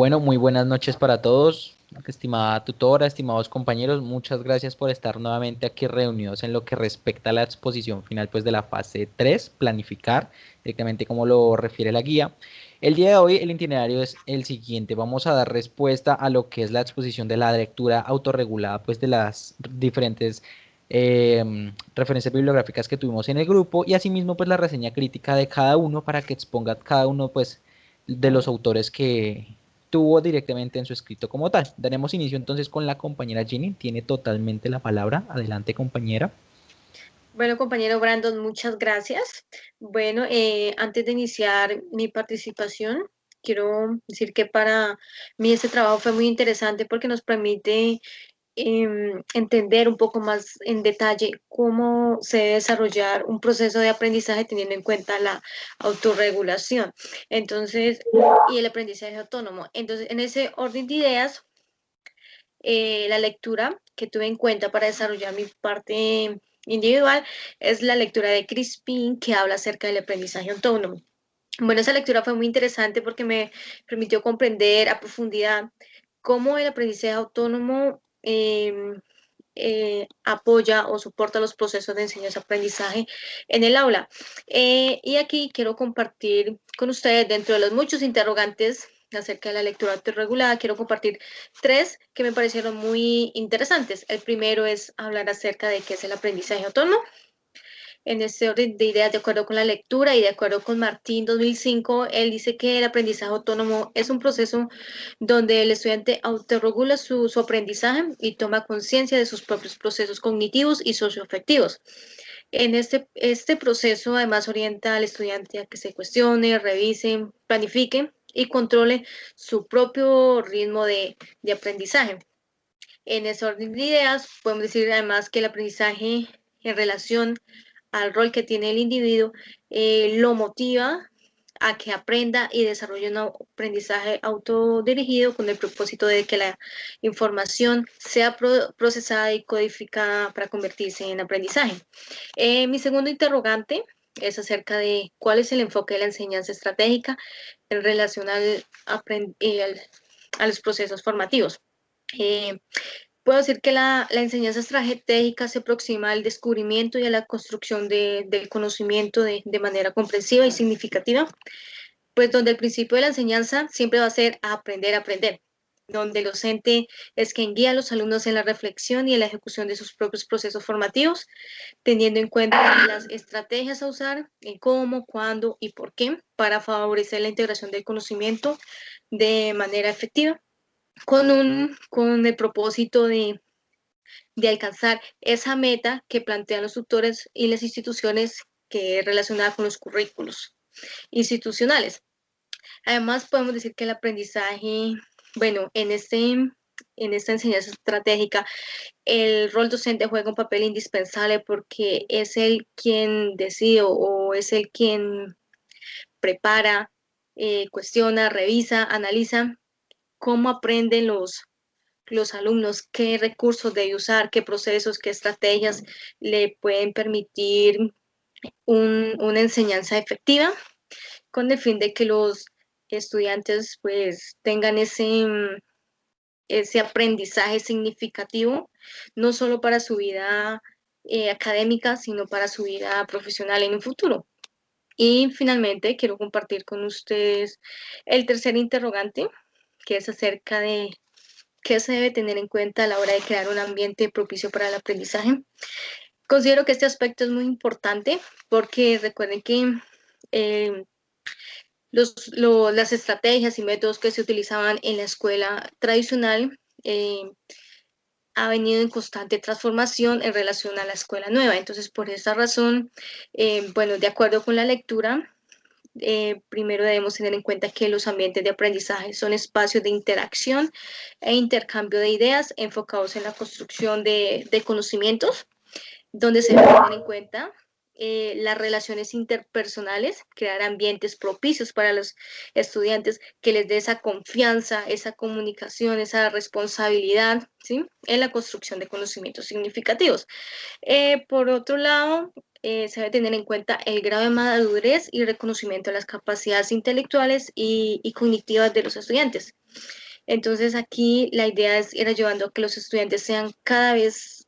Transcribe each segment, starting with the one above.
Bueno, muy buenas noches para todos, estimada tutora, estimados compañeros, muchas gracias por estar nuevamente aquí reunidos en lo que respecta a la exposición final pues de la fase 3, planificar, directamente como lo refiere la guía. El día de hoy el itinerario es el siguiente, vamos a dar respuesta a lo que es la exposición de la lectura autorregulada pues de las diferentes referencias bibliográficas que tuvimos en el grupo y asimismo pues la reseña crítica de cada uno para que exponga cada uno pues de los autores que tuvo directamente en su escrito como tal. Daremos inicio entonces con la compañera Ginny, tiene totalmente la palabra. Adelante, compañera. Bueno, compañero Brandon, muchas gracias. Bueno, antes de iniciar mi participación, quiero decir que para mí este trabajo fue muy interesante porque nos permite entender un poco más en detalle cómo se debe desarrollar un proceso de aprendizaje teniendo en cuenta la autorregulación. Entonces, y el aprendizaje autónomo. Entonces, en ese orden de ideas, la lectura que tuve en cuenta para desarrollar mi parte individual es la lectura de Crispin que habla acerca del aprendizaje autónomo. Bueno, esa lectura fue muy interesante porque me permitió comprender a profundidad cómo el aprendizaje autónomo apoya o soporta los procesos de enseñanza-aprendizaje en el aula. Y aquí quiero compartir con ustedes, dentro de los muchos interrogantes acerca de la lectura autorregulada, quiero compartir tres que me parecieron muy interesantes. El primero es hablar acerca de qué es el aprendizaje autónomo. En este orden de ideas, de acuerdo con la lectura y de acuerdo con Martín 2005, él dice que el aprendizaje autónomo es un proceso donde el estudiante autorregula su aprendizaje y toma conciencia de sus propios procesos cognitivos y socioafectivos. En este proceso, además, orienta al estudiante a que se cuestione, revise, planifique y controle su propio ritmo de aprendizaje. En ese orden de ideas, podemos decir además que el aprendizaje en relación al rol que tiene el individuo lo motiva a que aprenda y desarrolle un aprendizaje autodirigido con el propósito de que la información sea procesada y codificada para convertirse en aprendizaje. Mi segundo interrogante es acerca de cuál es el enfoque de la enseñanza estratégica en relación a los procesos formativos. Eh, Puedo decir que la enseñanza estratégica se aproxima al descubrimiento y a la construcción del conocimiento de manera comprensiva y significativa, pues donde el principio de la enseñanza siempre va a ser aprender a aprender, donde el docente es quien guía a los alumnos en la reflexión y en la ejecución de sus propios procesos formativos, teniendo en cuenta las estrategias a usar, en cómo, cuándo y por qué, para favorecer la integración del conocimiento de manera efectiva, con el propósito de alcanzar esa meta que plantean los tutores y las instituciones que es relacionada con los currículos institucionales. Además, podemos decir que el aprendizaje, bueno, en esta enseñanza estratégica, el rol docente juega un papel indispensable porque es el quien decide o es el quien prepara, cuestiona, revisa, analiza cómo aprenden los alumnos, qué recursos debe usar, qué procesos, qué estrategias le pueden permitir una enseñanza efectiva con el fin de que los estudiantes pues tengan ese aprendizaje significativo, no solo para su vida académica, sino para su vida profesional en un futuro. Y finalmente quiero compartir con ustedes el tercer interrogante, que es acerca de qué se debe tener en cuenta a la hora de crear un ambiente propicio para el aprendizaje. Considero que este aspecto es muy importante porque recuerden que eh, las estrategias y métodos que se utilizaban en la escuela tradicional ha venido en constante transformación en relación a la escuela nueva. Entonces, por esa razón, bueno, de acuerdo con la lectura, primero debemos tener en cuenta que los ambientes de aprendizaje son espacios de interacción e intercambio de ideas enfocados en la construcción de conocimientos, donde se debe tener en cuenta las relaciones interpersonales, crear ambientes propicios para los estudiantes que les dé esa confianza, esa comunicación, esa responsabilidad, ¿sí? En la construcción de conocimientos significativos. Por otro lado, se debe tener en cuenta el grado de madurez y reconocimiento de las capacidades intelectuales y cognitivas de los estudiantes. Entonces aquí la idea es ir ayudando a que los estudiantes sean cada vez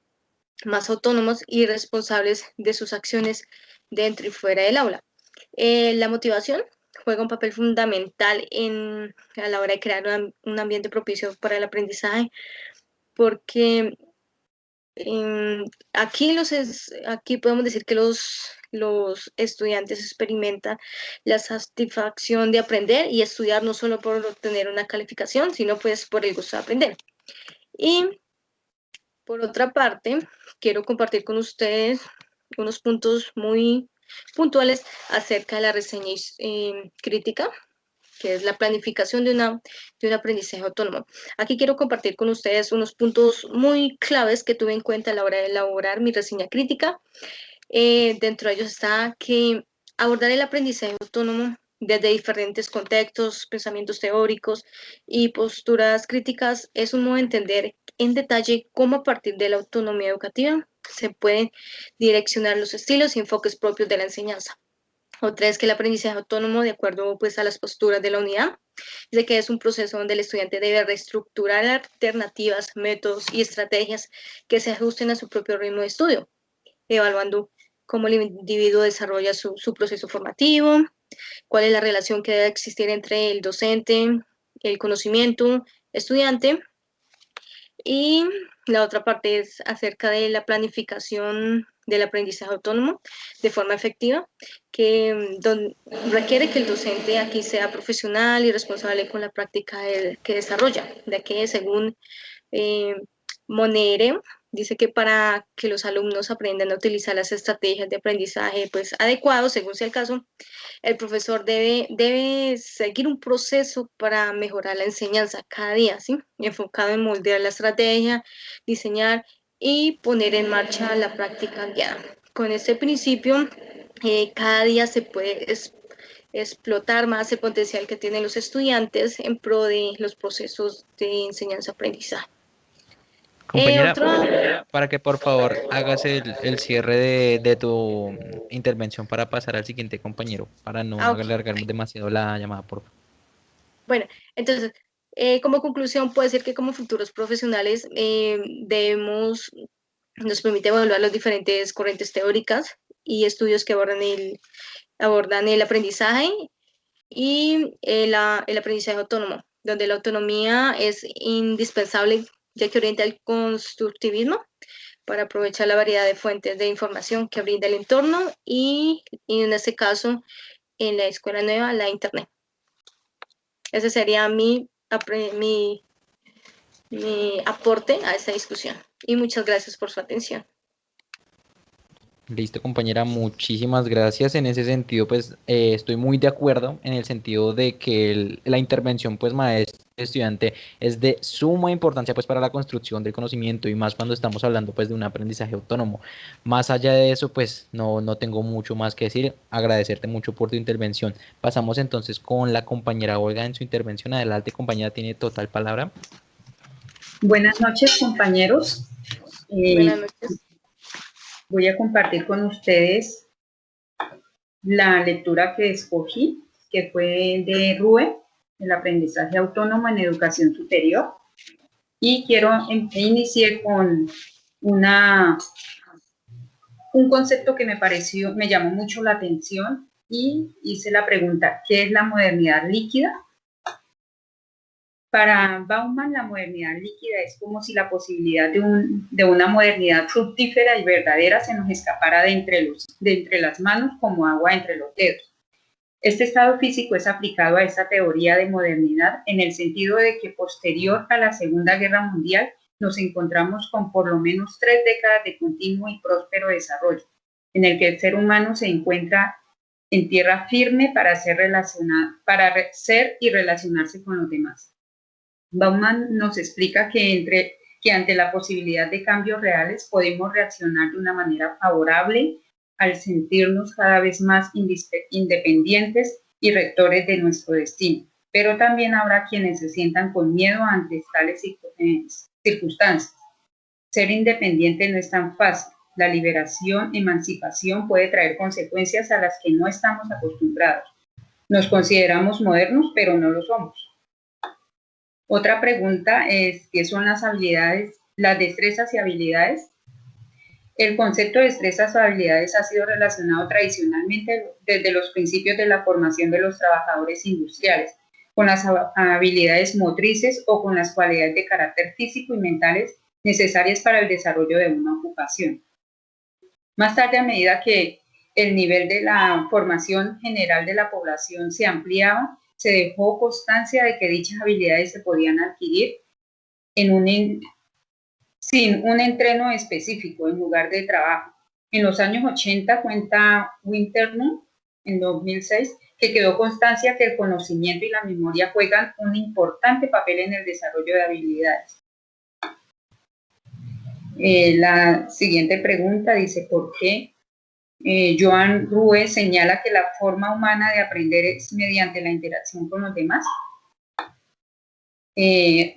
más autónomos y responsables de sus acciones dentro y fuera del aula. La motivación juega un papel fundamental a la hora de crear un ambiente propicio para el aprendizaje, porque aquí podemos decir que los estudiantes experimentan la satisfacción de aprender y estudiar no solo por obtener una calificación, sino pues por el gusto de aprender. Y por otra parte, quiero compartir con ustedes unos puntos muy puntuales acerca de la reseña crítica, que es la planificación de un aprendizaje autónomo. Aquí quiero compartir con ustedes unos puntos muy claves que tuve en cuenta a la hora de elaborar mi reseña crítica. Dentro de ellos está que abordar el aprendizaje autónomo desde diferentes contextos, pensamientos teóricos y posturas críticas es un modo de entender en detalle cómo a partir de la autonomía educativa se pueden direccionar los estilos y enfoques propios de la enseñanza. Otra es que el aprendizaje autónomo, de acuerdo pues, a las posturas de la unidad, de que es un proceso donde el estudiante debe reestructurar alternativas, métodos y estrategias que se ajusten a su propio ritmo de estudio, evaluando cómo el individuo desarrolla su proceso formativo, cuál es la relación que debe existir entre el docente, el conocimiento, estudiante. Y la otra parte es acerca de la planificación del aprendizaje autónomo de forma efectiva, que requiere que el docente aquí sea profesional y responsable con la práctica que desarrolla, de que según Monere dice que para que los alumnos aprendan a utilizar las estrategias de aprendizaje pues adecuados, según sea el caso, el profesor debe seguir un proceso para mejorar la enseñanza cada día, ¿sí? Enfocado en moldear la estrategia, diseñar y poner en marcha la práctica guiada. Con este principio, cada día se puede explotar más el potencial que tienen los estudiantes en pro de los procesos de enseñanza-aprendizaje. Compañera, para que por favor hagas el cierre de tu intervención para pasar al siguiente compañero, para no Okay. alargar demasiado la llamada, por favor. Bueno, entonces, como conclusión, puedo decir que como futuros profesionales nos permite evaluar las diferentes corrientes teóricas y estudios que abordan el aprendizaje y el aprendizaje autónomo, donde la autonomía es indispensable ya que orienta el constructivismo para aprovechar la variedad de fuentes de información que brinda el entorno y en este caso, en la escuela nueva, la Internet. Ese sería mi aporte a esta discusión. Y muchas gracias por su atención. Listo, compañera, muchísimas gracias. En ese sentido, pues estoy muy de acuerdo en el sentido de que la intervención, pues maestro estudiante es de suma importancia pues para la construcción del conocimiento y más cuando estamos hablando pues de un aprendizaje autónomo. Más allá de eso, pues no tengo mucho más que decir. Agradecerte mucho por tu intervención. Pasamos entonces con la compañera Olga en su intervención. Adelante, compañera, tiene total palabra. Buenas noches, compañeros. Buenas noches. Voy a compartir con ustedes la lectura que escogí, que fue de Rue, el aprendizaje autónomo en educación superior. Y inicié con un concepto que me llamó mucho la atención y hice la pregunta, ¿qué es la modernidad líquida? Para Bauman, la modernidad líquida es como si la posibilidad de una modernidad fructífera y verdadera se nos escapara de entre las manos como agua entre los dedos. Este estado físico es aplicado a esa teoría de modernidad en el sentido de que posterior a la Segunda Guerra Mundial nos encontramos con por lo menos 3 décadas de continuo y próspero desarrollo, en el que el ser humano se encuentra en tierra firme para ser y relacionarse con los demás. Bauman nos explica que ante la posibilidad de cambios reales podemos reaccionar de una manera favorable al sentirnos cada vez más independientes y rectores de nuestro destino. Pero también habrá quienes se sientan con miedo ante tales circunstancias. Ser independiente no es tan fácil. La liberación, emancipación puede traer consecuencias a las que no estamos acostumbrados. Nos consideramos modernos, pero no lo somos. Otra pregunta es, ¿qué son las habilidades, las destrezas y habilidades? El concepto de destrezas o habilidades ha sido relacionado tradicionalmente desde los principios de la formación de los trabajadores industriales, con las habilidades motrices o con las cualidades de carácter físico y mentales necesarias para el desarrollo de una ocupación. Más tarde, a medida que el nivel de la formación general de la población se ampliaba, se dejó constancia de que dichas habilidades se podían adquirir sin un entreno específico en lugar de trabajo. En los años 80 cuenta Winterman, en 2006, que quedó constancia que el conocimiento y la memoria juegan un importante papel en el desarrollo de habilidades. La siguiente pregunta dice, ¿por qué? Joan Ruiz señala que la forma humana de aprender es mediante la interacción con los demás.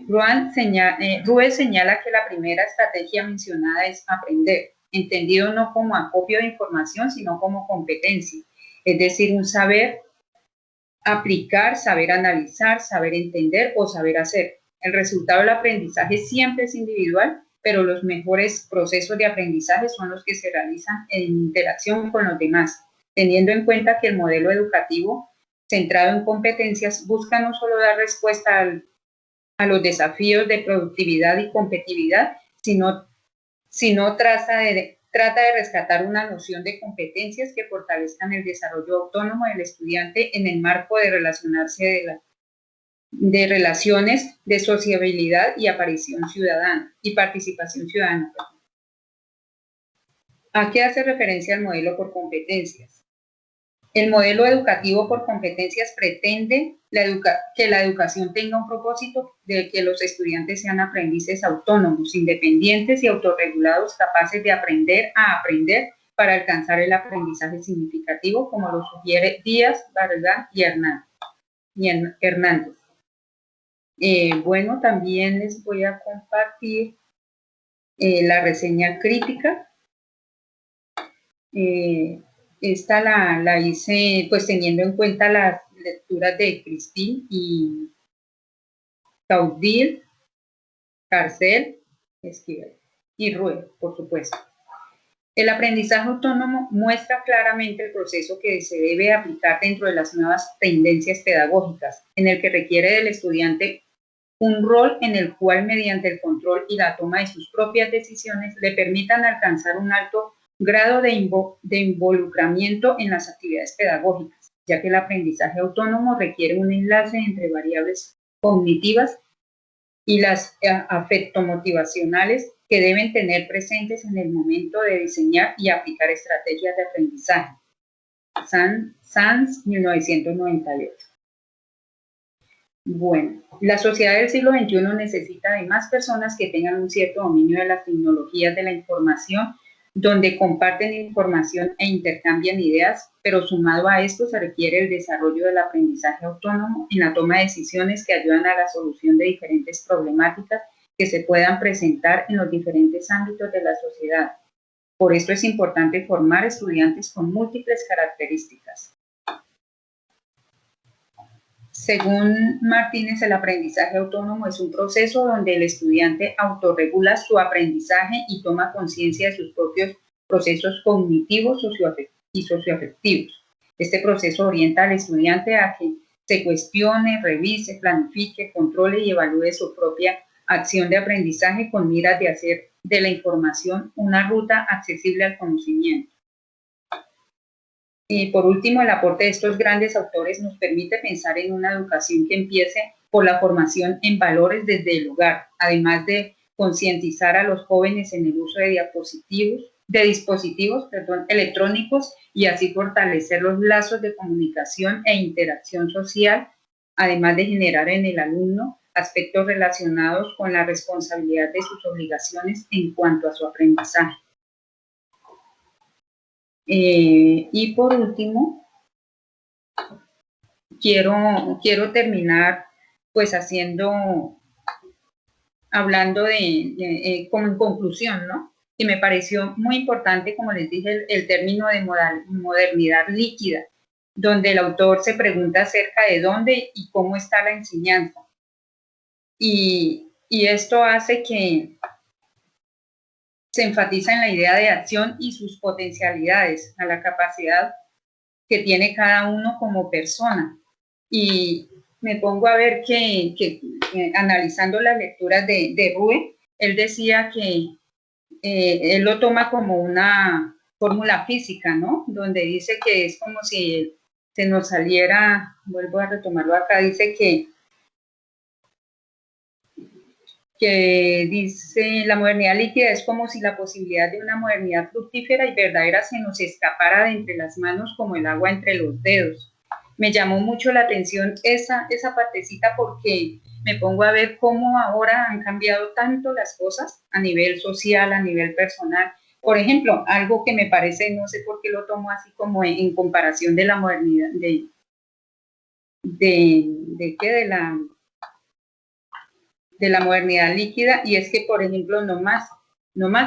Ruiz señala que la primera estrategia mencionada es aprender, entendido no como acopio de información, sino como competencia, es decir, un saber aplicar, saber analizar, saber entender o saber hacer. El resultado del aprendizaje siempre es individual, pero los mejores procesos de aprendizaje son los que se realizan en interacción con los demás, teniendo en cuenta que el modelo educativo centrado en competencias busca no solo dar respuesta a los desafíos de productividad y competitividad, sino trata de rescatar una noción de competencias que fortalezcan el desarrollo autónomo del estudiante en el marco de relacionarse de relaciones de sociabilidad y aparición ciudadana y participación ciudadana. ¿A qué hace referencia el modelo por competencias? El modelo educativo por competencias pretende que la educación tenga un propósito de que los estudiantes sean aprendices autónomos, independientes y autorregulados, capaces de aprender a aprender para alcanzar el aprendizaje significativo, como lo sugiere Díaz, Barragán y Hernández. Bueno, también les voy a compartir la reseña crítica. Esta la hice pues teniendo en cuenta las lecturas de Christine y Caudil, Carcel, Esquivel y Ruiz, por supuesto. El aprendizaje autónomo muestra claramente el proceso que se debe aplicar dentro de las nuevas tendencias pedagógicas, en el que requiere del estudiante un rol en el cual, mediante el control y la toma de sus propias decisiones, le permitan alcanzar un alto grado de involucramiento en las actividades pedagógicas, ya que el aprendizaje autónomo requiere un enlace entre variables cognitivas y las afectomotivacionales que deben tener presentes en el momento de diseñar y aplicar estrategias de aprendizaje. Sanz, 1998. Bueno, la sociedad del siglo XXI necesita de más personas que tengan un cierto dominio de las tecnologías de la información, donde comparten información e intercambian ideas, pero sumado a esto se requiere el desarrollo del aprendizaje autónomo en la toma de decisiones que ayudan a la solución de diferentes problemáticas que se puedan presentar en los diferentes ámbitos de la sociedad. Por esto es importante formar estudiantes con múltiples características. Según Martínez, el aprendizaje autónomo es un proceso donde el estudiante autorregula su aprendizaje y toma conciencia de sus propios procesos cognitivos y socioafectivos. Este proceso orienta al estudiante a que se cuestione, revise, planifique, controle y evalúe su propia acción de aprendizaje con miras de hacer de la información una ruta accesible al conocimiento. Y por último, el aporte de estos grandes autores nos permite pensar en una educación que empiece por la formación en valores desde el hogar, además de concientizar a los jóvenes en el uso de dispositivos electrónicos y así fortalecer los lazos de comunicación e interacción social, además de generar en el alumno aspectos relacionados con la responsabilidad de sus obligaciones en cuanto a su aprendizaje. Y por último, quiero terminar pues hablando como en conclusión, ¿no? Y me pareció muy importante, como les dije, el término de modernidad líquida, donde el autor se pregunta acerca de dónde y cómo está la enseñanza. Y esto hace que se enfatiza en la idea de acción y sus potencialidades, a la capacidad que tiene cada uno como persona. Y me pongo a ver que analizando las lecturas de Rue, él decía que él lo toma como una fórmula física, ¿no? Donde dice que es como si se nos saliera, vuelvo a retomarlo acá, dice que dice, la modernidad líquida es como si la posibilidad de una modernidad fructífera y verdadera se nos escapara de entre las manos como el agua entre los dedos. Me llamó mucho la atención esa partecita porque me pongo a ver cómo ahora han cambiado tanto las cosas a nivel social, a nivel personal. Por ejemplo, algo que me parece, no sé por qué lo tomo así como en comparación de la modernidad, de la modernidad líquida, y es que, por ejemplo, no más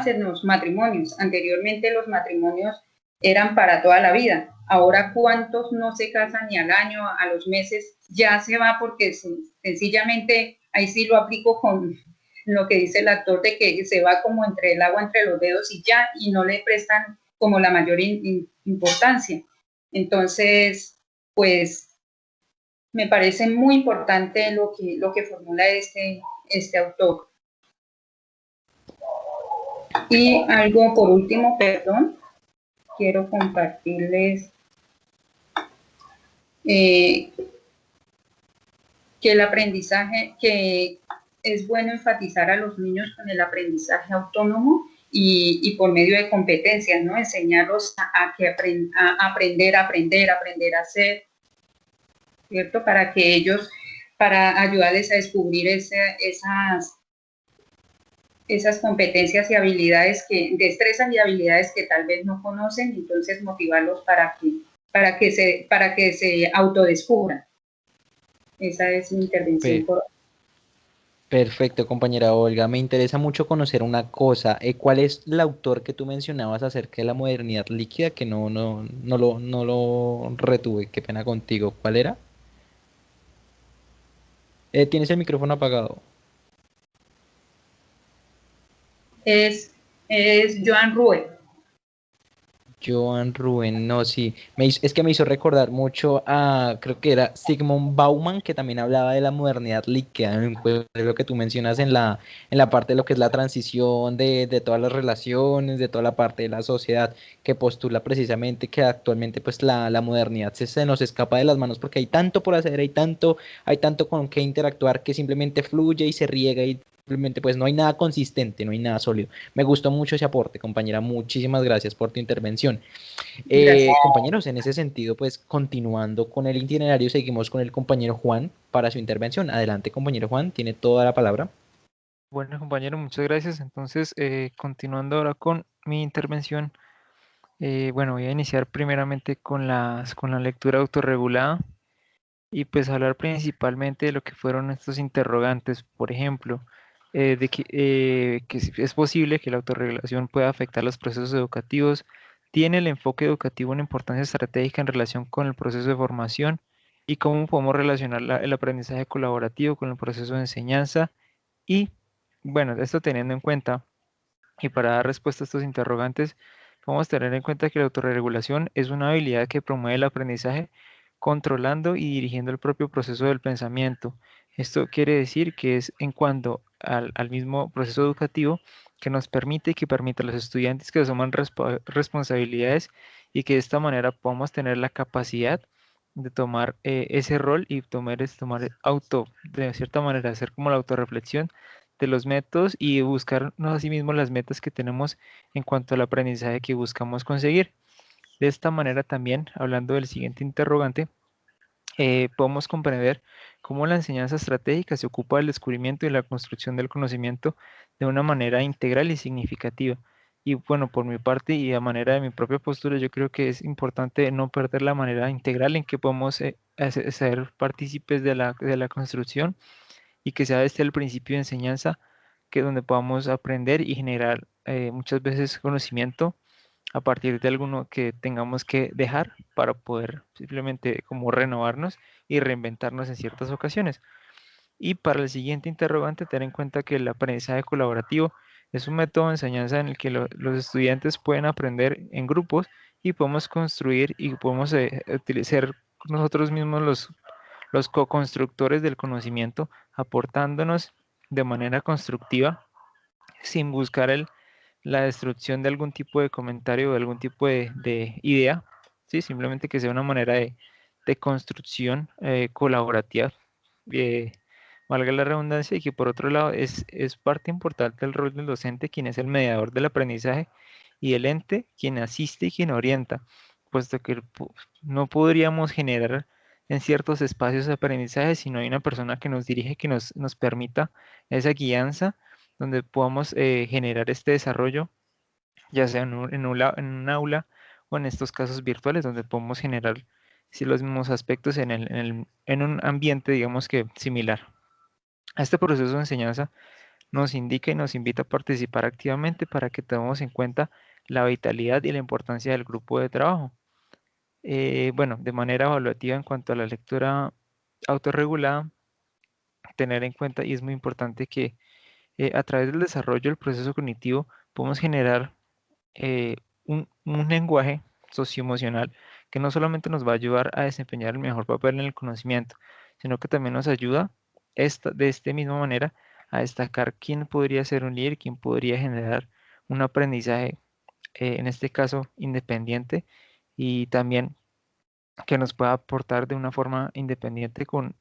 en los matrimonios. Anteriormente los matrimonios eran para toda la vida. Ahora, ¿cuántos no se casan ni al año, a los meses? Ya se va porque sencillamente, ahí sí lo aplico con lo que dice el actor, de que se va como entre el agua entre los dedos y ya, y no le prestan como la mayor importancia. Entonces, pues, me parece muy importante lo que formula este autor. Y algo por último, perdón, quiero compartirles que el aprendizaje, que es bueno enfatizar a los niños con el aprendizaje autónomo y por medio de competencias, ¿no? Enseñarlos a aprender a hacer, ¿cierto? Para ayudarles a descubrir esas competencias y habilidades, destrezas y habilidades que tal vez no conocen, entonces motivarlos para que se autodescubran. Esa es mi intervención. Perfecto, compañera Olga. Me interesa mucho conocer una cosa. ¿Cuál es el autor que tú mencionabas acerca de la modernidad líquida? Que no lo retuve. Qué pena contigo. ¿Cuál era? Tienes el micrófono apagado. Es Joan Rue. Joan Rubén, no, sí. Es que me hizo recordar mucho a, creo que era Sigmund Bauman, que también hablaba de la modernidad líquida, pues, de lo que tú mencionas en la parte de lo que es la transición de todas las relaciones, de toda la parte de la sociedad, que postula precisamente que actualmente pues la modernidad se nos escapa de las manos porque hay tanto por hacer, hay tanto con que interactuar que simplemente fluye y se riega y simplemente pues no hay nada consistente, no hay nada sólido. Me gustó mucho ese aporte, compañera. Muchísimas gracias por tu intervención. Compañeros, en ese sentido, pues continuando con el itinerario, seguimos con el compañero Juan para su intervención. Adelante, compañero Juan, tiene toda la palabra. Bueno, compañero, muchas gracias. Entonces, continuando ahora con mi intervención, bueno, voy a iniciar primeramente con la lectura autorregulada y pues hablar principalmente de lo que fueron estos interrogantes. Por ejemplo, que si es posible que la autorregulación pueda afectar los procesos educativos. ¿Tiene el enfoque educativo una importancia estratégica en relación con el proceso de formación? ¿Y cómo podemos relacionar el aprendizaje colaborativo con el proceso de enseñanza? Y bueno, esto teniendo en cuenta, y para dar respuesta a estos interrogantes, vamos a tener en cuenta que la autorregulación es una habilidad que promueve el aprendizaje controlando y dirigiendo el propio proceso del pensamiento. Esto quiere decir que es en cuanto al mismo proceso educativo que nos permite y que permite a los estudiantes que asuman responsabilidades y que de esta manera podamos tener la capacidad de tomar ese rol y tomar de cierta manera, hacer como la autorreflexión de los métodos y buscarnos a sí mismos las metas que tenemos en cuanto al aprendizaje que buscamos conseguir. De esta manera también, hablando del siguiente interrogante, podemos comprender cómo la enseñanza estratégica se ocupa del descubrimiento y la construcción del conocimiento de una manera integral y significativa. Y bueno, por mi parte y a manera de mi propia postura, yo creo que es importante no perder la manera integral en que podemos ser partícipes de la construcción y que sea este el principio de enseñanza que donde podamos aprender y generar muchas veces conocimiento a partir de alguno que tengamos que dejar para poder simplemente como renovarnos y reinventarnos en ciertas ocasiones. Y para el siguiente interrogante, tener en cuenta que el aprendizaje colaborativo es un método de enseñanza en el que los estudiantes pueden aprender en grupos y podemos construir y podemos utilizar nosotros mismos los co-constructores del conocimiento, aportándonos de manera constructiva sin buscar la destrucción de algún tipo de comentario o de algún tipo de idea, ¿sí? Simplemente que sea una manera de construcción colaborativa, eh, valga la redundancia, y que por otro lado es parte importante del rol del docente, quien es el mediador del aprendizaje, y el ente, quien asiste y quien orienta, puesto que no podríamos generar en ciertos espacios de aprendizaje si no hay una persona que nos dirige, que nos permita esa guianza, donde podamos generar este desarrollo, ya sea en un aula o en estos casos virtuales, donde podemos generar sí, los mismos aspectos en un ambiente, digamos que similar. A este proceso de enseñanza nos indica y nos invita a participar activamente para que tengamos en cuenta la vitalidad y la importancia del grupo de trabajo. Bueno, de manera evaluativa en cuanto a la lectura autorregulada, tener en cuenta, y es muy importante que a través del desarrollo del proceso cognitivo podemos generar un lenguaje socioemocional que no solamente nos va a ayudar a desempeñar el mejor papel en el conocimiento, sino que también nos ayuda de esta misma manera a destacar quién podría ser un líder, quién podría generar un aprendizaje, en este caso independiente, y también que nos pueda aportar de una forma independiente con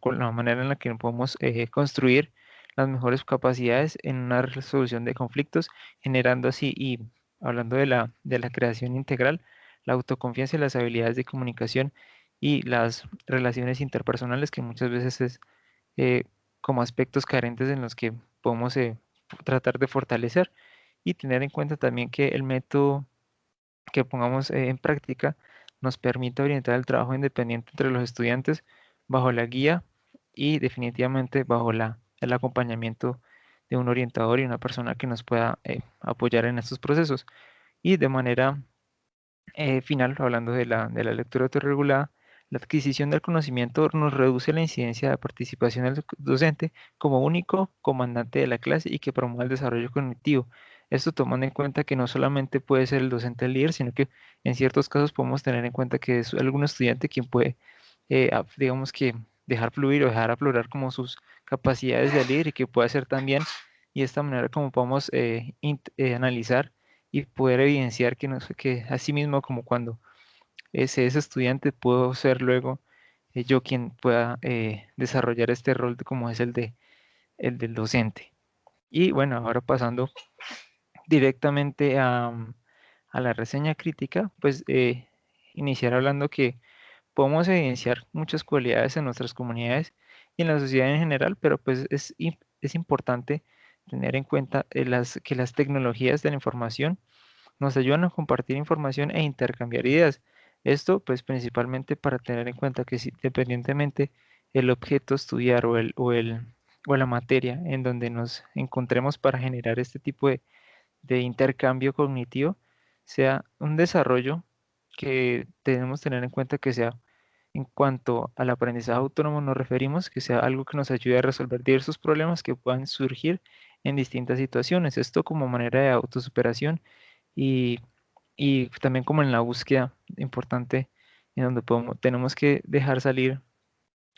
la manera en la que podemos construir las mejores capacidades en una resolución de conflictos, generando así, y hablando de la creación integral, la autoconfianza y las habilidades de comunicación y las relaciones interpersonales, que muchas veces es eh, como aspectos carentes en los que podemos tratar de fortalecer, y tener en cuenta también que el método que pongamos en práctica nos permite orientar el trabajo independiente entre los estudiantes bajo la guía y definitivamente bajo el acompañamiento de un orientador y una persona que nos pueda apoyar en estos procesos. Y de manera final, hablando de la lectura autorregulada, la adquisición del conocimiento nos reduce la incidencia de participación del docente como único comandante de la clase y que promueve el desarrollo cognitivo. Esto tomando en cuenta que no solamente puede ser el docente el líder, sino que en ciertos casos podemos tener en cuenta que es algún estudiante quien puede, digamos que, dejar fluir o dejar aflorar como sus capacidades de líder, y que puede ser también, y de esta manera como podemos analizar y poder evidenciar que, que así mismo como cuando ese es estudiante, puedo ser luego yo quien pueda desarrollar este rol como es el del docente. Y bueno, ahora pasando directamente a la reseña crítica, pues iniciar hablando que podemos evidenciar muchas cualidades en nuestras comunidades y en la sociedad en general, pero pues es importante tener en cuenta que las tecnologías de la información nos ayudan a compartir información e intercambiar ideas. Esto, pues, principalmente para tener en cuenta que si, independientemente el objeto a estudiar o la materia en donde nos encontremos para generar este tipo de intercambio cognitivo, sea un desarrollo que tenemos que tener en cuenta que sea en cuanto al aprendizaje autónomo nos referimos, que sea algo que nos ayude a resolver diversos problemas que puedan surgir en distintas situaciones. Esto como manera de autosuperación y, y también como en la búsqueda importante, en donde tenemos que dejar salir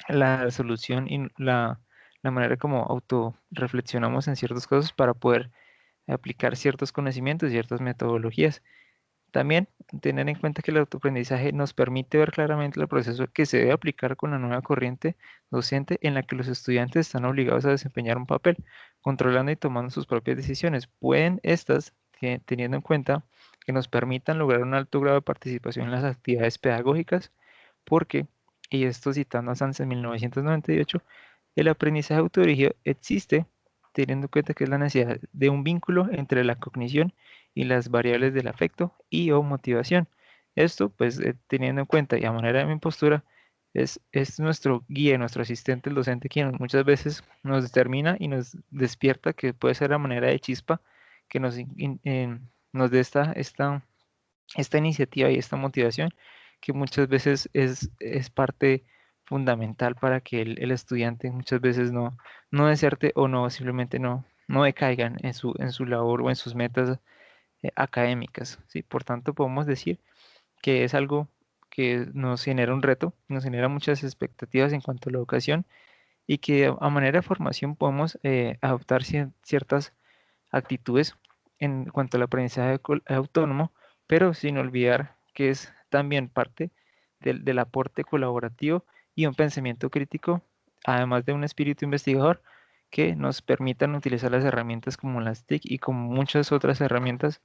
la solución y la manera como autorreflexionamos en ciertos casos para poder aplicar ciertos conocimientos, ciertas metodologías. También tener en cuenta que el autoaprendizaje nos permite ver claramente el proceso que se debe aplicar con la nueva corriente docente en la que los estudiantes están obligados a desempeñar un papel, controlando y tomando sus propias decisiones. Pueden estas, teniendo en cuenta que nos permitan lograr un alto grado de participación en las actividades pedagógicas, porque, y esto citando a Sanz en 1998, el aprendizaje autodirigido existe teniendo en cuenta que es la necesidad de un vínculo entre la cognición y las variables del afecto y o motivación. Esto, pues, teniendo en cuenta y a manera de mi postura, es nuestro guía, nuestro asistente, el docente, quien muchas veces nos determina y nos despierta, que puede ser a manera de chispa, que nos dé esta iniciativa y esta motivación, que muchas veces es parte fundamental para que el estudiante muchas veces no deserte o no simplemente no decaigan en su labor o en sus metas académicas, ¿sí? Por tanto, podemos decir que es algo que nos genera un reto, nos genera muchas expectativas en cuanto a la educación y que a manera de formación podemos adoptar ciertas actitudes en cuanto al aprendizaje autónomo, pero sin olvidar que es también parte del aporte colaborativo y un pensamiento crítico, además de un espíritu investigador que nos permitan utilizar las herramientas como las TIC y como muchas otras herramientas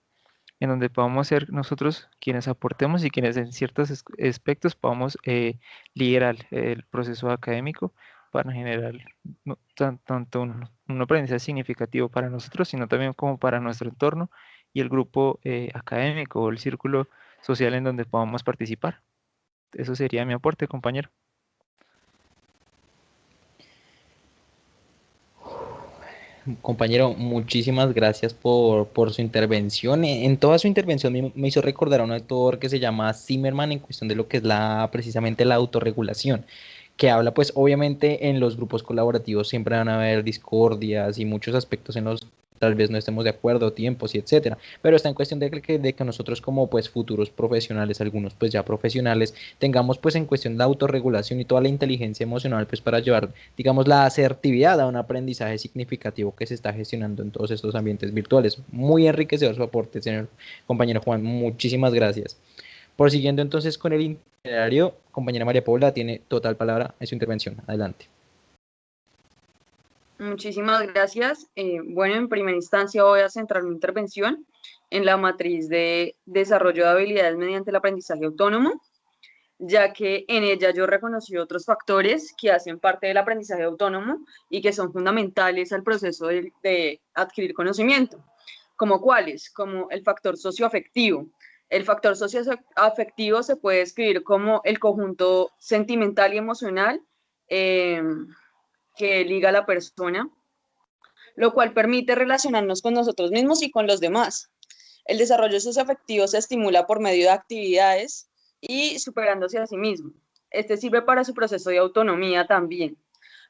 en donde podamos ser nosotros quienes aportemos y quienes en ciertos aspectos podamos liderar el proceso académico para generar tanto un aprendizaje significativo para nosotros, sino también como para nuestro entorno y el grupo académico o el círculo social en donde podamos participar. Eso sería mi aporte, compañero. Compañero, muchísimas gracias por su intervención. En toda su intervención me hizo recordar a un autor que se llama Zimmerman en cuestión de lo que es precisamente la autorregulación, que habla pues obviamente en los grupos colaborativos siempre van a haber discordias y muchos aspectos en los tal vez no estemos de acuerdo, tiempos y etcétera, pero está en cuestión de que nosotros como pues futuros profesionales, algunos pues ya profesionales, tengamos pues en cuestión la autorregulación y toda la inteligencia emocional pues para llevar digamos la asertividad a un aprendizaje significativo que se está gestionando en todos estos ambientes virtuales. Muy enriquecedor su aporte, señor compañero Juan, muchísimas gracias. Prosiguiendo entonces con el itinerario, compañera María Paula tiene total palabra en su intervención. Adelante. Muchísimas gracias. Bueno, en primera instancia voy a centrar mi intervención en la matriz de desarrollo de habilidades mediante el aprendizaje autónomo, ya que en ella yo reconocí otros factores que hacen parte del aprendizaje autónomo y que son fundamentales al proceso de adquirir conocimiento. ¿Como cuáles? Como el factor socioafectivo. El factor socioafectivo se puede describir como el conjunto sentimental y emocional que liga a la persona, lo cual permite relacionarnos con nosotros mismos y con los demás. El desarrollo socioafectivo se estimula por medio de actividades y superándose a sí mismo. Este sirve para su proceso de autonomía también.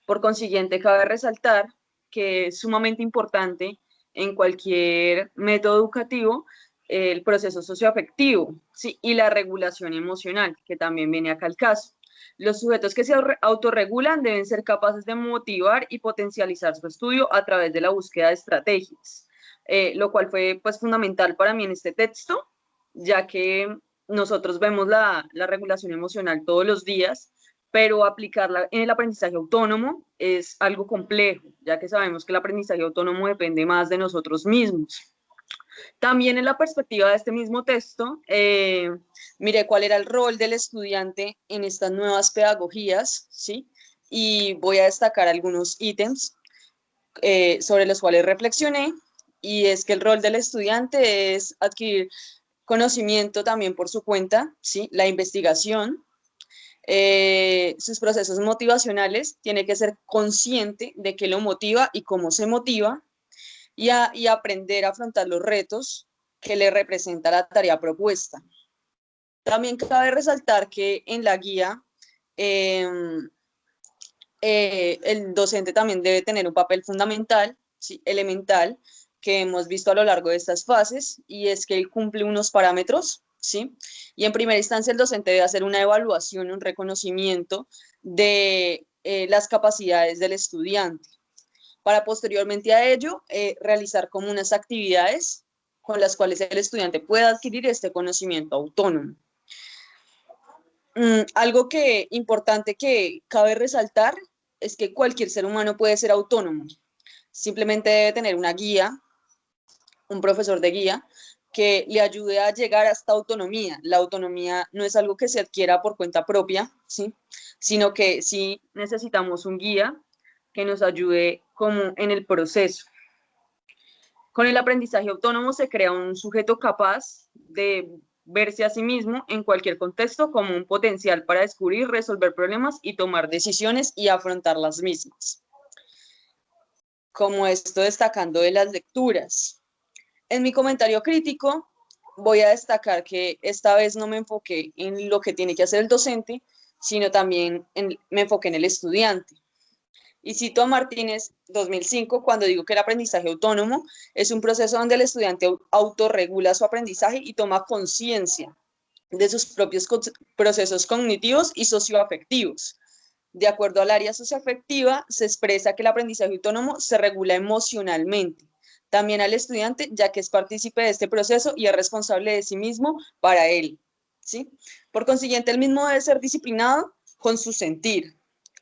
Por consiguiente, cabe resaltar que es sumamente importante en cualquier método educativo el proceso socioafectivo, ¿sí? Y la regulación emocional, que también viene acá al caso. Los sujetos que se autorregulan deben ser capaces de motivar y potencializar su estudio a través de la búsqueda de estrategias, lo cual fue pues fundamental para mí en este texto, ya que nosotros vemos la regulación emocional todos los días, pero aplicarla en el aprendizaje autónomo es algo complejo, ya que sabemos que el aprendizaje autónomo depende más de nosotros mismos. También en la perspectiva de este mismo texto, miré cuál era el rol del estudiante en estas nuevas pedagogías, ¿sí? Y voy a destacar algunos ítems sobre los cuales reflexioné, y es que el rol del estudiante es adquirir conocimiento también por su cuenta, ¿sí? La investigación, sus procesos motivacionales, tiene que ser consciente de qué lo motiva y cómo se motiva, y aprender a afrontar los retos que le representa la tarea propuesta. También cabe resaltar que en la guía el docente también debe tener un papel fundamental, ¿sí? Elemental, que hemos visto a lo largo de estas fases, y es que él cumple unos parámetros, ¿sí? Y en primera instancia el docente debe hacer una evaluación, un reconocimiento de las capacidades del estudiante, para posteriormente a ello realizar como unas actividades con las cuales el estudiante pueda adquirir este conocimiento autónomo. Algo importante que cabe resaltar es que cualquier ser humano puede ser autónomo, simplemente debe tener una guía, un profesor de guía, que le ayude a llegar a esta autonomía. La autonomía no es algo que se adquiera por cuenta propia, ¿sí? Sino que sí necesitamos un guía que nos ayude como en el proceso. Con el aprendizaje autónomo se crea un sujeto capaz de verse a sí mismo en cualquier contexto como un potencial para descubrir, resolver problemas y tomar decisiones y afrontar las mismas. Como esto destacando de las lecturas. En mi comentario crítico voy a destacar que esta vez no me enfoqué en lo que tiene que hacer el docente, sino también me enfoqué en el estudiante. Y cito a Martínez 2005 cuando digo que el aprendizaje autónomo es un proceso donde el estudiante autorregula su aprendizaje y toma conciencia de sus propios procesos cognitivos y socioafectivos. De acuerdo al área socioafectiva, se expresa que el aprendizaje autónomo se regula emocionalmente, también al estudiante, ya que es partícipe de este proceso y es responsable de sí mismo para él, ¿sí? Por consiguiente, él mismo debe ser disciplinado con su sentir,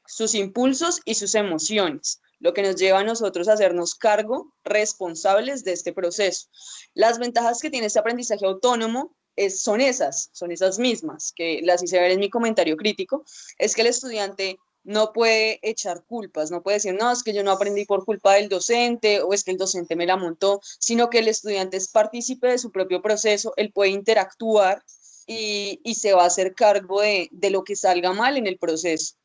sus impulsos y sus emociones, lo que nos lleva a nosotros a hacernos cargo, responsables de este proceso. Las ventajas que tiene este aprendizaje autónomo son esas mismas, que las hice ver en mi comentario crítico, es que el estudiante no puede echar culpas, no puede decir, no, es que yo no aprendí por culpa del docente o es que el docente me la montó, sino que el estudiante es partícipe de su propio proceso, él puede interactuar y se va a hacer cargo de lo que salga mal en el proceso.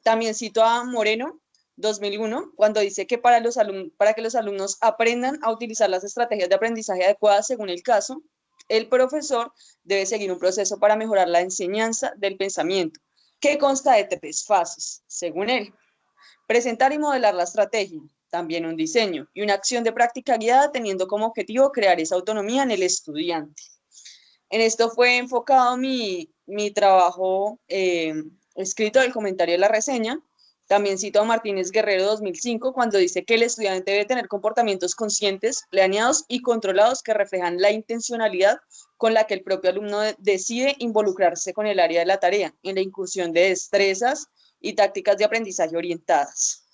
También cito a Moreno, 2001, cuando dice que para que los alumnos aprendan a utilizar las estrategias de aprendizaje adecuadas según el caso, el profesor debe seguir un proceso para mejorar la enseñanza del pensamiento, que consta de 3 fases, según él. Presentar y modelar la estrategia, también un diseño y una acción de práctica guiada teniendo como objetivo crear esa autonomía en el estudiante. En esto fue enfocado mi trabajo escrito del comentario de la reseña. También cito a Martínez Guerrero 2005 cuando dice que el estudiante debe tener comportamientos conscientes, planeados y controlados que reflejan la intencionalidad con la que el propio alumno decide involucrarse con el área de la tarea en la incursión de destrezas y tácticas de aprendizaje orientadas.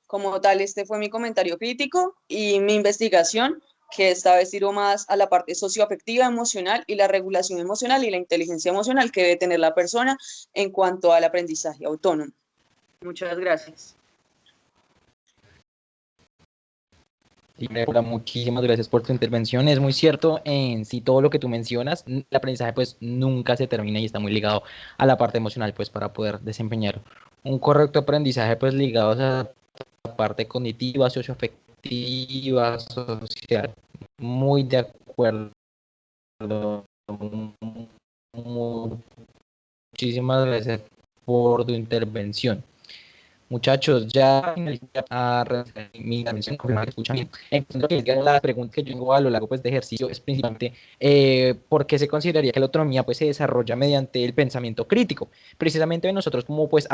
Como tal, este fue mi comentario crítico y mi investigación, que esta vez tiró más a la parte socioafectiva, emocional y la regulación emocional y la inteligencia emocional que debe tener la persona en cuanto al aprendizaje autónomo. Muchas gracias. Sí, Débora, muchísimas gracias por tu intervención. Es muy cierto en sí todo lo que tú mencionas. El aprendizaje pues nunca se termina y está muy ligado a la parte emocional pues para poder desempeñar un correcto aprendizaje pues ligado a la parte cognitiva, socioafectiva, social. Muy de acuerdo. Muchísimas gracias por tu intervención. Muchachos, ya a mi intervención, confirmar que escuchan bien. Entiendo que la pregunta que yo tengo a lo largo pues, de ejercicio es principalmente ¿por qué se consideraría que la autonomía pues, se desarrolla mediante el pensamiento crítico? Precisamente nosotros como pues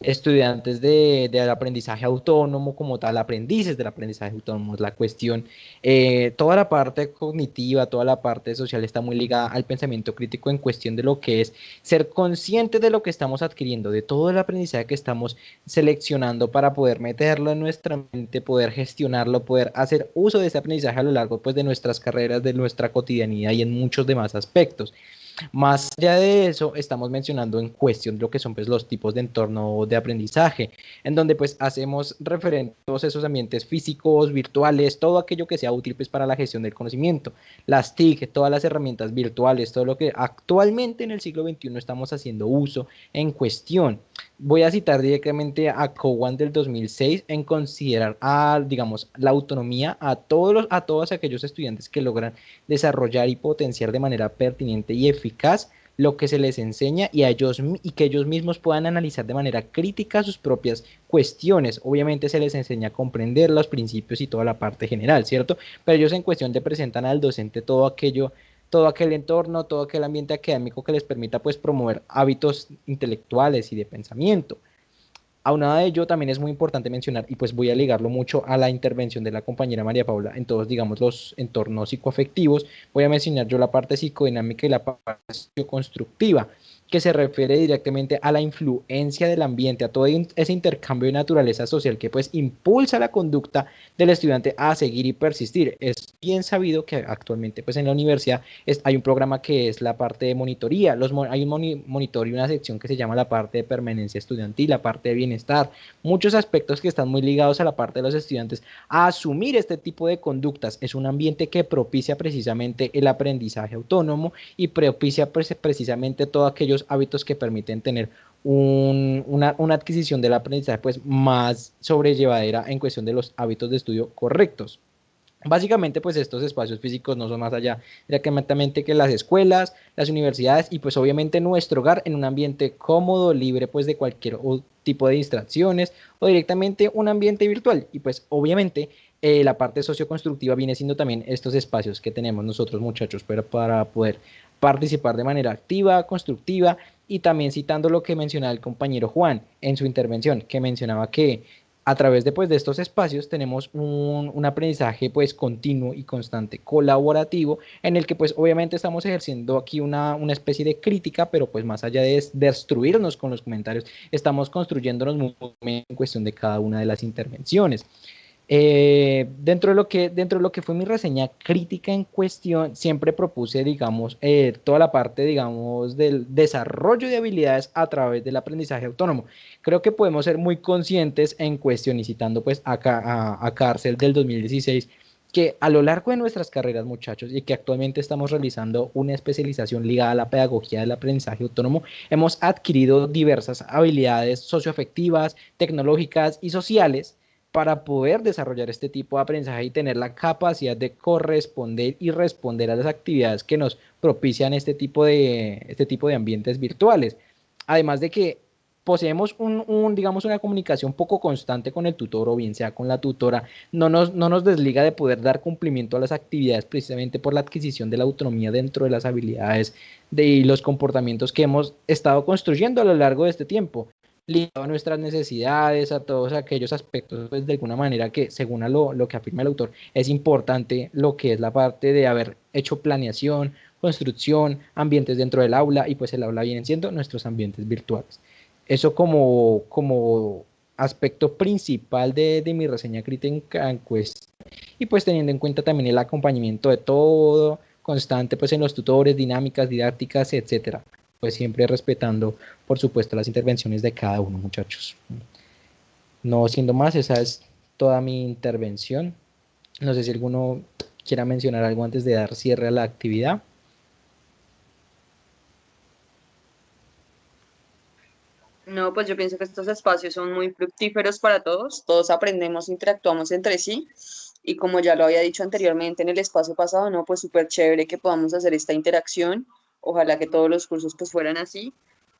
estudiantes del aprendizaje autónomo, como tal, aprendices del aprendizaje autónomo, es la cuestión. Toda la parte cognitiva, toda la parte social está muy ligada al pensamiento crítico en cuestión de lo que es ser consciente de lo que estamos adquiriendo, de todo el aprendizaje que estamos seleccionando para poder meterlo en nuestra mente, poder gestionarlo, poder hacer uso de ese aprendizaje a lo largo pues, de nuestras carreras, de nuestra cotidianidad y en muchos demás aspectos. Más allá de eso, estamos mencionando en cuestión lo que son pues, los tipos de entorno de aprendizaje, en donde pues hacemos referente a todos esos ambientes físicos, virtuales, todo aquello que sea útil pues, para la gestión del conocimiento, las TIC, todas las herramientas virtuales, todo lo que actualmente en el siglo XXI estamos haciendo uso en cuestión. Voy a citar directamente a Cowan del 2006 en considerar digamos, la autonomía a todos aquellos estudiantes que logran desarrollar y potenciar de manera pertinente y eficaz lo que se les enseña y que ellos mismos puedan analizar de manera crítica sus propias cuestiones. Obviamente se les enseña a comprender los principios y toda la parte general, ¿cierto? Pero ellos en cuestión le presentan al docente todo aquel entorno, todo aquel ambiente académico que les permita pues promover hábitos intelectuales y de pensamiento. Aunado a ello, también es muy importante mencionar, y pues voy a ligarlo mucho a la intervención de la compañera María Paula en todos, digamos, los entornos psicoafectivos, voy a mencionar yo la parte psicodinámica y la parte psicoconstructiva, que se refiere directamente a la influencia del ambiente, a todo ese intercambio de naturaleza social que pues impulsa la conducta del estudiante a seguir y persistir. Es bien sabido que actualmente pues en la universidad hay un programa que es la parte de monitoría, hay un monitor y una sección que se llama la parte de permanencia estudiantil, la parte de bienestar, muchos aspectos que están muy ligados a la parte de los estudiantes a asumir este tipo de conductas. Es un ambiente que propicia precisamente el aprendizaje autónomo y propicia precisamente todos aquellos hábitos que permiten tener una adquisición del aprendizaje pues más sobrellevadera en cuestión de los hábitos de estudio correctos. Básicamente, pues estos espacios físicos no son más allá directamente que las escuelas, las universidades y pues obviamente nuestro hogar en un ambiente cómodo, libre pues de cualquier tipo de distracciones o directamente un ambiente virtual. Y pues obviamente la parte socioconstructiva viene siendo también estos espacios que tenemos nosotros muchachos para poder participar de manera activa, constructiva y también citando lo que mencionaba el compañero Juan en su intervención, que mencionaba que a través de, pues, de estos espacios tenemos un aprendizaje pues continuo y constante, colaborativo, en el que pues obviamente estamos ejerciendo aquí una especie de crítica, pero pues más allá de destruirnos con los comentarios, estamos construyéndonos muy bien en cuestión de cada una de las intervenciones. Dentro de lo que fue mi reseña crítica en cuestión, siempre propuse, digamos, toda la parte, digamos, del desarrollo de habilidades a través del aprendizaje autónomo. Creo que podemos ser muy conscientes en cuestión, y citando pues a Cárcel del 2016, que a lo largo de nuestras carreras, muchachos, y que actualmente estamos realizando una especialización ligada a la pedagogía del aprendizaje autónomo, hemos adquirido diversas habilidades socioafectivas, tecnológicas y sociales para poder desarrollar este tipo de aprendizaje y tener la capacidad de corresponder y responder a las actividades que nos propician este tipo de ambientes virtuales. Además de que poseemos digamos, una comunicación poco constante con el tutor o bien sea con la tutora, no nos desliga de poder dar cumplimiento a las actividades precisamente por la adquisición de la autonomía dentro de las habilidades y los comportamientos que hemos estado construyendo a lo largo de este tiempo, ligado a nuestras necesidades, a todos aquellos aspectos, pues de alguna manera que, según lo que afirma el autor, es importante lo que es la parte de haber hecho planeación, construcción, ambientes dentro del aula, y pues el aula vienen siendo nuestros ambientes virtuales. Eso como aspecto principal de mi reseña crítica en cuestión, y pues teniendo en cuenta también el acompañamiento de todo, constante pues en los tutores, dinámicas, didácticas, etcétera, pues siempre respetando, por supuesto, las intervenciones de cada uno, muchachos. No siendo más, esa es toda mi intervención. No sé si alguno quiera mencionar algo antes de dar cierre a la actividad. No, pues yo pienso que estos espacios son muy fructíferos para todos aprendemos, interactuamos entre sí y como ya lo había dicho anteriormente en el espacio pasado, no, pues súper chévere que podamos hacer esta interacción, ojalá que todos los cursos pues fueran así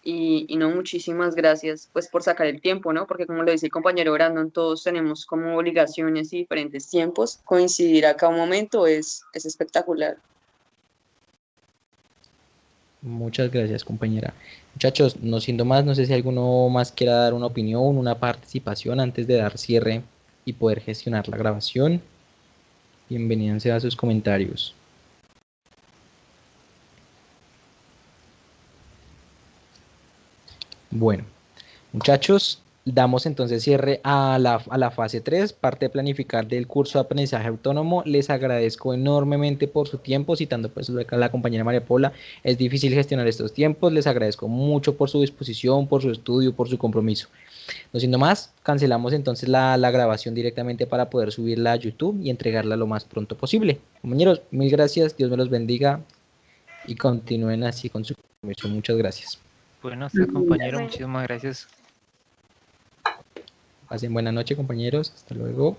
y no, muchísimas gracias pues por sacar el tiempo, ¿no? Porque como lo dice el compañero Brandon, todos tenemos como obligaciones y diferentes tiempos, coincidir acá un momento es espectacular. Muchas gracias, compañera. Muchachos, no siendo más, no sé si alguno más quiera dar una opinión, una participación antes de dar cierre y poder gestionar la grabación. Bienvenidos a sus comentarios. Bueno, muchachos, damos entonces cierre a la fase 3, parte de planificar del curso de aprendizaje autónomo. Les agradezco enormemente por su tiempo, citando pues a la compañera María Paula, es difícil gestionar estos tiempos, les agradezco mucho por su disposición, por su estudio, por su compromiso. No siendo más, cancelamos entonces la grabación directamente para poder subirla a YouTube y entregarla lo más pronto posible. Compañeros, mil gracias, Dios me los bendiga y continúen así con su compromiso. Muchas gracias. Bueno, usted, compañero, Bueno. muchísimas gracias. Pasen buena noche, compañeros. Hasta luego.